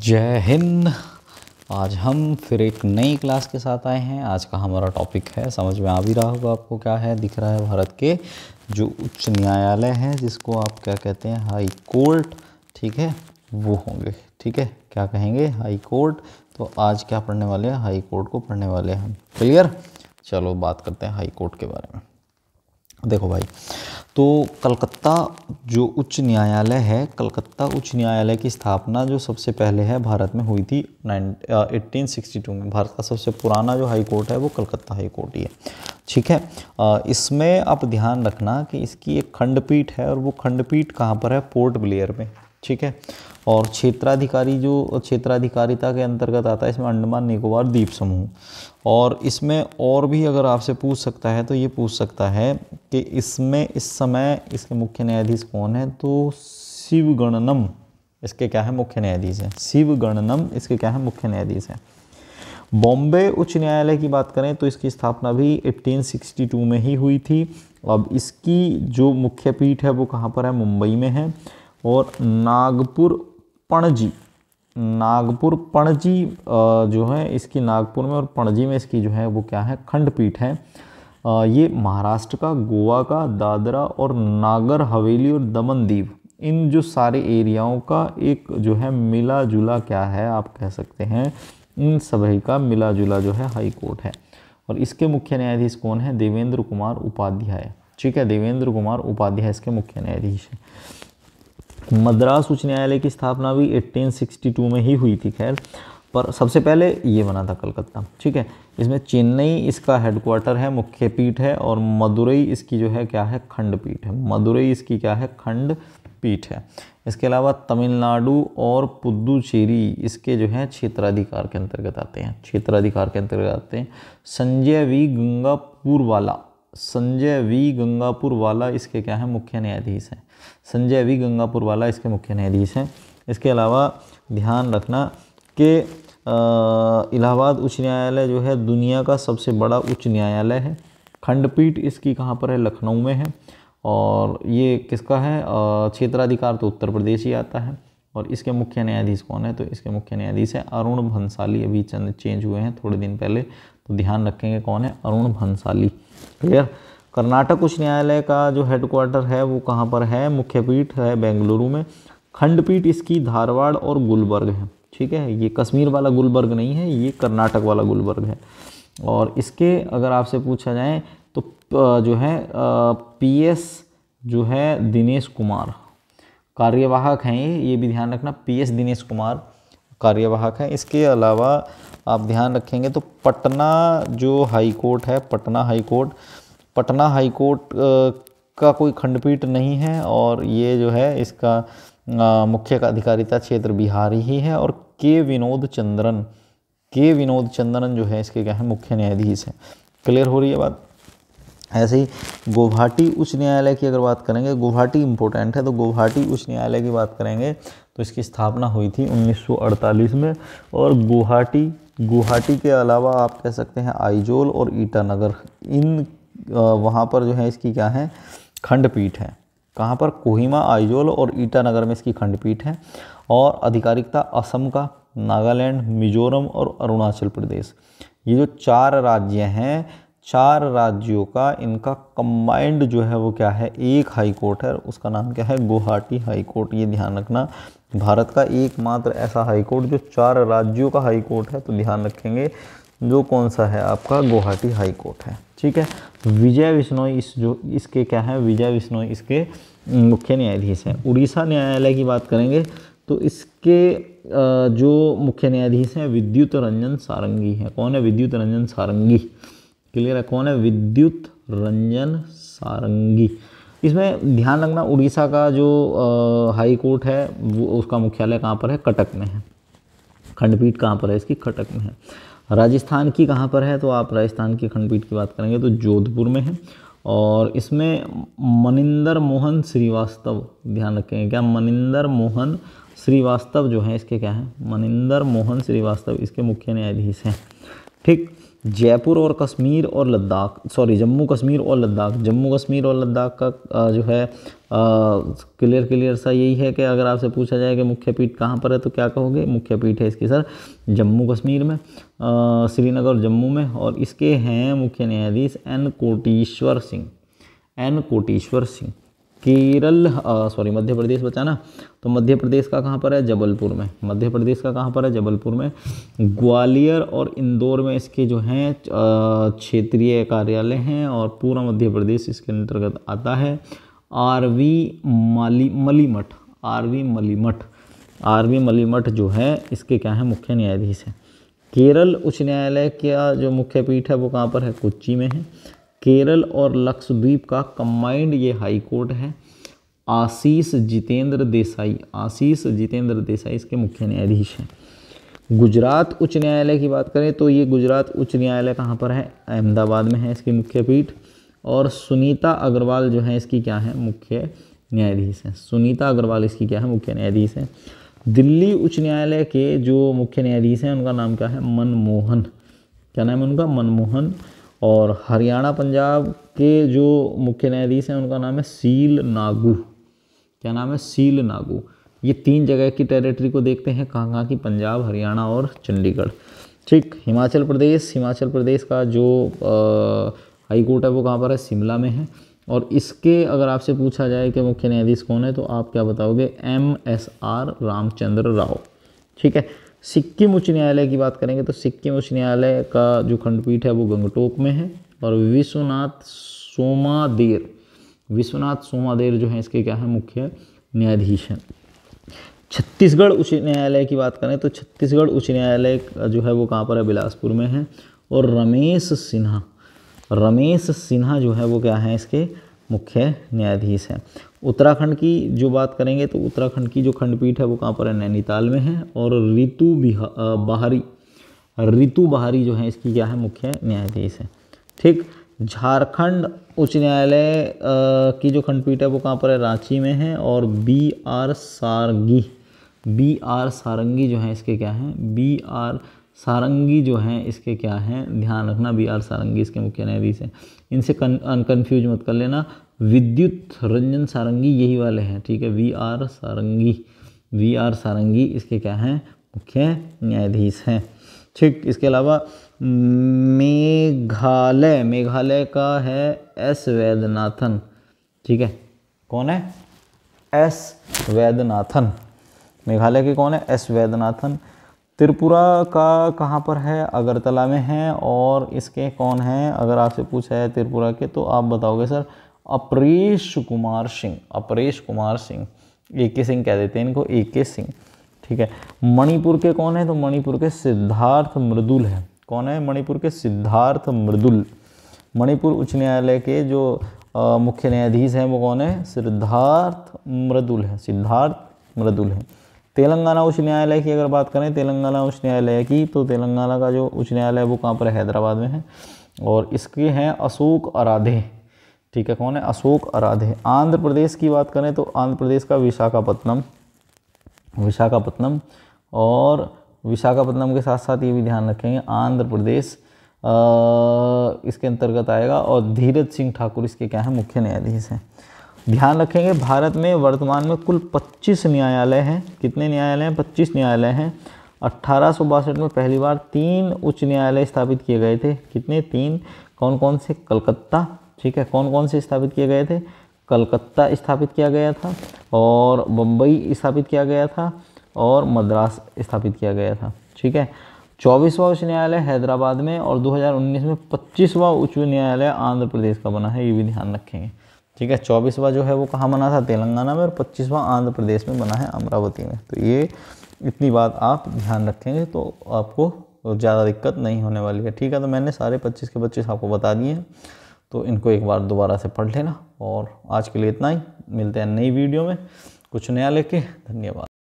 जय हिंद। आज हम फिर एक नई क्लास के साथ आए हैं। आज का हमारा टॉपिक है, समझ में आ भी रहा होगा आपको क्या है, दिख रहा है, भारत के जो उच्च न्यायालय हैं, जिसको आप क्या कहते हैं, हाई कोर्ट, ठीक है, वो होंगे। ठीक है, क्या कहेंगे, हाई कोर्ट। तो आज क्या पढ़ने वाले हैं, हाई कोर्ट को पढ़ने वाले हैं हम। क्लियर। चलो बात करते हैं हाई कोर्ट के बारे में। देखो भाई, तो कलकत्ता जो उच्च न्यायालय है, कलकत्ता उच्च न्यायालय की स्थापना जो सबसे पहले है भारत में हुई थी 1862 में। भारत का सबसे पुराना जो हाई कोर्ट है वो कलकत्ता हाई कोर्ट ही है। ठीक है, इसमें आप ध्यान रखना कि इसकी एक खंडपीठ है, और वो खंडपीठ कहाँ पर है, पोर्ट ब्लेयर में। ठीक है, और क्षेत्राधिकारी जो क्षेत्राधिकारिता के अंतर्गत आता है इसमें अंडमान निकोबार द्वीप समूह। और इसमें और भी अगर आपसे पूछ सकता है तो ये पूछ सकता है कि इसमें इस समय इसके मुख्य न्यायाधीश कौन है, तो शिवगणनम इसके क्या है, मुख्य न्यायाधीश हैं। शिवगणनम इसके क्या है, मुख्य न्यायाधीश हैं। बॉम्बे उच्च न्यायालय की बात करें तो इसकी स्थापना भी 1862 में ही हुई थी। अब इसकी जो मुख्य पीठ है वो कहाँ पर है, मुंबई में है। और नागपुर पणजी जो है इसकी नागपुर में और पणजी में इसकी जो है वो क्या है, खंडपीठ है। ये महाराष्ट्र का, गोवा का, दादरा और नागर हवेली और दमन दीव, इन जो सारे एरियाओं का एक जो है मिला जुला क्या है, आप कह सकते हैं इन सभी का मिला जुला जो है हाई कोर्ट है। और इसके मुख्य न्यायाधीश कौन है, देवेंद्र कुमार उपाध्याय। ठीक है, देवेंद्र कुमार उपाध्याय इसके मुख्य न्यायाधीश हैं। मद्रास उच्च न्यायालय की स्थापना भी 1862 में ही हुई थी खैर, पर सबसे पहले ये बना था कलकत्ता। ठीक है, इसमें चेन्नई इसका हेडक्वार्टर है, मुख्य पीठ है, और मदुरई इसकी जो है क्या है, खंडपीठ है। मदुरई इसकी क्या है, खंडपीठ है। इसके अलावा तमिलनाडु और पुदुचेरी इसके जो है क्षेत्राधिकार के अंतर्गत आते हैं, क्षेत्राधिकार के अंतर्गत आते हैं। संजय वी गंगापुर वाला इसके क्या है, मुख्य न्यायाधीश हैं। संजय वी गंगापुर वाला इसके मुख्य न्यायाधीश हैं। इसके अलावा ध्यान रखना कि इलाहाबाद उच्च न्यायालय जो है दुनिया का सबसे बड़ा उच्च न्यायालय है। खंडपीठ इसकी कहाँ पर है, लखनऊ में है। और ये किसका है, क्षेत्राधिकार तो उत्तर प्रदेश ही आता है। और इसके मुख्य न्यायाधीश कौन है, तो इसके मुख्य न्यायाधीश है अरुण भंसाली। अभी चेंज हुए हैं थोड़े दिन पहले, तो ध्यान रखेंगे कौन है, अरुण भंसाली। क्लियर। कर्नाटक उच्च न्यायालय का जो हेडक्वार्टर है वो कहाँ पर है, मुख्य पीठ है बेंगलुरु में। खंडपीठ इसकी धारवाड़ और गुलबर्ग है। ठीक है, ये कश्मीर वाला गुलबर्ग नहीं है, ये कर्नाटक वाला गुलबर्ग है। और इसके अगर आपसे पूछा जाए तो जो है पीएस जो है दिनेश कुमार कार्यवाहक हैं, ये भी ध्यान रखना, पीएस दिनेश कुमार कार्यवाहक हैं। इसके अलावा आप ध्यान रखेंगे तो पटना जो हाई कोर्ट है, पटना हाई कोर्ट का कोई खंडपीठ नहीं है, और ये जो है इसका मुख्य अधिकारिता क्षेत्र बिहार ही है। और के विनोद चंद्रन जो है इसके क्या है, मुख्य न्यायाधीश हैं। क्लियर हो रही है बात। ऐसे ही गुवाहाटी उच्च न्यायालय की अगर बात करेंगे, गुवाहाटी इंपॉर्टेंट है, तो गुवाहाटी उच्च न्यायालय की बात करेंगे तो इसकी स्थापना हुई थी 1948 में। और गुवाहाटी के अलावा आप कह सकते हैं आइजोल और ईटानगर, इन वहाँ पर जो है इसकी क्या है, खंडपीठ है। कहाँ पर, कोहिमा, आइजोल और ईटानगर में इसकी खंडपीठ है। और आधिकारिकता असम का, नागालैंड, मिजोरम और अरुणाचल प्रदेश, ये जो 4 राज्य हैं, 4 राज्यों का इनका कंबाइंड जो है वो क्या है, एक हाई कोर्ट है, उसका नाम क्या है, गुवाहाटी हाई कोर्ट। ये ध्यान रखना, भारत का एकमात्र ऐसा हाई कोर्ट जो 4 राज्यों का हाई कोर्ट है, तो ध्यान रखेंगे जो कौन सा है आपका, गुवाहाटी हाई कोर्ट है। ठीक है, विजय बिश्नोई इसके क्या है, विजय बिश्नोई इसके मुख्य न्यायाधीश हैं। उड़ीसा न्यायालय की बात करेंगे तो इसके जो मुख्य न्यायाधीश हैं विद्युत रंजन सारंगी हैं। कौन है, विद्युत रंजन सारंगी। क्लियर है, कौन है, विद्युत रंजन सारंगी। इसमें ध्यान रखना, उड़ीसा का जो हाई कोर्ट है वो उसका मुख्यालय कहाँ पर है, कटक में है। खंडपीठ कहाँ पर है इसकी, कटक में है। राजस्थान की कहाँ पर है, तो आप राजस्थान की खंडपीठ की बात करेंगे तो जोधपुर में है। और इसमें मनिंदर मोहन श्रीवास्तव, ध्यान रखेंगे क्या, मनिंदर मोहन श्रीवास्तव जो है इसके क्या है, मनिंदर मोहन श्रीवास्तव इसके मुख्य न्यायाधीश हैं। ठीक। जयपुर और कश्मीर और लद्दाख, सॉरी जम्मू कश्मीर और लद्दाख, जम्मू कश्मीर और लद्दाख का जो है क्लियर सा यही है कि अगर आपसे पूछा जाए कि मुख्य पीठ कहाँ पर है तो क्या कहोगे, मुख्य पीठ है इसकी सर जम्मू कश्मीर में, श्रीनगर और जम्मू में। और इसके हैं मुख्य न्यायाधीश N Koteshwar Singh, N Koteshwar Singh. Kerala sorry Madhya Pradesh बचा ना, तो मध्य प्रदेश का कहाँ पर है, जबलपुर में। मध्य प्रदेश का कहाँ पर है, जबलपुर में। ग्वालियर और इंदौर में इसके जो हैं क्षेत्रीय कार्यालय हैं और पूरा मध्य प्रदेश इसके अंतर्गत आता है। आरवी मलीमठ, आरवी मलीमठ जो है इसके क्या है, मुख्य न्यायाधीश है। केरल उच्च न्यायालय का जो मुख्य पीठ है वो कहाँ पर है, कोच्चि में है। केरल और लक्षद्वीप का कंबाइंड ये हाई कोर्ट है। आशीष जितेंद्र देसाई, आशीष जितेंद्र देसाई इसके मुख्य न्यायाधीश हैं। गुजरात उच्च न्यायालय की बात करें तो ये गुजरात उच्च न्यायालय कहाँ पर है, अहमदाबाद में है इसकी मुख्य पीठ। और सुनीता अग्रवाल जो है इसकी क्या है, मुख्य न्यायाधीश हैं। सुनीता अग्रवाल इसकी क्या है, मुख्य न्यायाधीश हैं। दिल्ली उच्च न्यायालय के जो मुख्य न्यायाधीश हैं उनका नाम क्या है, मनमोहन, क्या नाम है उनका, मनमोहन। और हरियाणा पंजाब के जो मुख्य न्यायाधीश हैं उनका नाम है सील नागू, क्या नाम है, सील नागू। ये 3 जगह की टेरिटरी को देखते हैं, कहाँ की, पंजाब, हरियाणा और चंडीगढ़। ठीक। हिमाचल प्रदेश का जो हाई कोर्ट है वो कहाँ पर है, शिमला में है। और इसके अगर आपसे पूछा जाए कि मुख्य न्यायाधीश कौन है तो आप क्या बताओगे, MSR रामचंद्र राव। ठीक है। सिक्किम उच्च न्यायालय की बात करेंगे तो सिक्किम उच्च न्यायालय का जो खंडपीठ है वो गंगटोक में है। और विश्वनाथ सोमादेर जो है इसके क्या है, मुख्य न्यायाधीश हैं। छत्तीसगढ़ उच्च न्यायालय की बात करें तो छत्तीसगढ़ उच्च न्यायालय जो है वो कहाँ पर है, बिलासपुर में है। और रमेश सिन्हा जो है वो क्या है, इसके मुख्य न्यायाधीश हैं। उत्तराखंड की जो बात करेंगे तो उत्तराखंड की जो खंडपीठ है वो कहाँ पर है, नैनीताल में है। और रितु बहारी जो है इसकी क्या है, मुख्य न्यायाधीश है। ठीक। झारखंड उच्च न्यायालय की जो खंडपीठ है वो कहाँ पर है, रांची में है। और BR सारंगी जो है इसके क्या हैं, BR सारंगी जो हैं इसके क्या हैं, ध्यान रखना, BR सारंगी इसके मुख्य न्यायाधीश हैं। इनसे कन्फ्यूज मत कर लेना, विद्युत रंजन सारंगी यही वाले हैं। ठीक है। VR सारंगी इसके क्या हैं, मुख्य न्यायाधीश हैं। ठीक। इसके अलावा मेघालय का है S वैद्यनाथन। ठीक है। कौन है, S वैद्यनाथन। मेघालय के कौन है, S वैद्यनाथन। त्रिपुरा का कहाँ पर है, अगरतला में है। और इसके कौन हैं, अगर आपसे पूछा है त्रिपुरा के तो आप बताओगे सर अपरेश कुमार सिंह, AK सिंह कह देते हैं इनको, AK सिंह। ठीक है। मणिपुर के कौन है तो मणिपुर के सिद्धार्थ मृदुल है। कौन है, मणिपुर के सिद्धार्थ मृदुल। मणिपुर उच्च न्यायालय के जो मुख्य न्यायाधीश हैं वो कौन है, सिद्धार्थ मृदुल है। तेलंगाना उच्च न्यायालय की अगर बात करें, तेलंगाना उच्च न्यायालय की, तो तेलंगाना का जो उच्च न्यायालय है वो कहाँ पर है, हैदराबाद में है। और इसके हैं अशोक अराधे। ठीक है। कौन है, अशोक अराधे। आंध्र प्रदेश की बात करें तो आंध्र प्रदेश का विशाखापत्तनम। और विशाखापत्तनम के साथ साथ ये भी ध्यान रखेंगे, आंध्र प्रदेश इसके अंतर्गत आएगा। और धीरज सिंह ठाकुर इसके क्या है, मुख्य न्यायाधीश हैं। ध्यान रखेंगे भारत में वर्तमान में कुल 25 न्यायालय हैं। कितने न्यायालय हैं, 25 न्यायालय हैं। 1862 में पहली बार 3 उच्च न्यायालय स्थापित किए गए थे। कितने, 3। कौन कौन से, कलकत्ता। ठीक है। कौन कौन से स्थापित किए गए थे, कलकत्ता स्थापित किया गया था, और बम्बई स्थापित किया गया था, और मद्रास स्थापित किया गया था। ठीक है। 24वां उच्च न्यायालय हैदराबाद में। और 2019 में 25वां उच्च न्यायालय आंध्र प्रदेश का बना है, ये भी ध्यान रखेंगे। ठीक है। 24वां जो है वो कहाँ बना था, तेलंगाना में। और 25वां आंध्र प्रदेश में बना है, अमरावती में। तो ये इतनी बात आप ध्यान रखेंगे तो आपको ज़्यादा दिक्कत नहीं होने वाली है। ठीक है। तो मैंने सारे 25 के 25 आपको बता दिए हैं, तो इनको एक बार दोबारा से पढ़ लेना। और आज के लिए इतना ही, मिलते हैं नई वीडियो में कुछ नया लेके। धन्यवाद।